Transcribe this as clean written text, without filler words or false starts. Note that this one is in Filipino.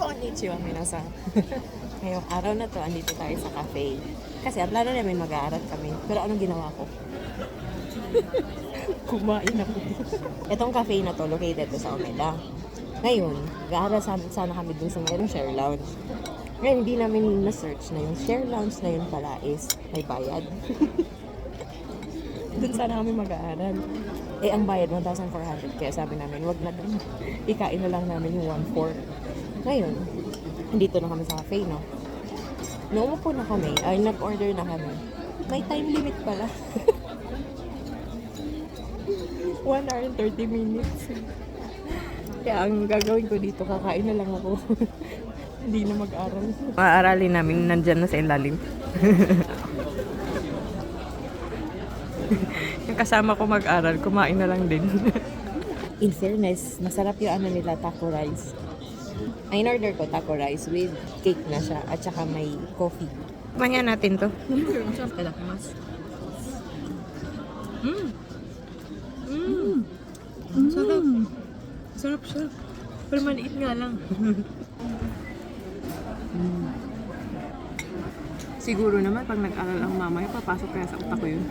Konnichiwa, minasan. Ngayong araw na to, andito tayo sa cafe. Kasi ang plano namin mag-aaral kami. Pero anong ginawa ko? Kumain ako. Itong cafe na to, located to sa Omeda. Ngayon, mag-aaral sana kami dun sa mayroong share lounge. Ngayon, hindi namin na-search na yung share lounge na yun pala is may bayad. Dun sana kami mag-aaral. Eh, ang bayad, 1,400. Kaya sabi namin, wag na dun. Ikain na lang namin yung 1,400. Ngayon, dito na kami sa cafe, no? Nung umupo na kami, ay nag-order na kami. May time limit pala. 1 hour and 30 minutes. Kaya ang gagawin ko dito, kakain na lang ako. Hindi na mag-aral. Maaralin namin, nandyan na sa ilalim. Yung kasama ko mag-aral, kumain na lang din. In fairness, masarap yung ano nila, taco rice. Ay, in-order ko taco rice with cake na siya at saka may coffee. Kumanya natin to. Masarap ka mas. Sarap. Sarap siya. Pero maliit nga lang. Siguro naman pag nag-aral ang mama, papasok kaya sa utak ko yun.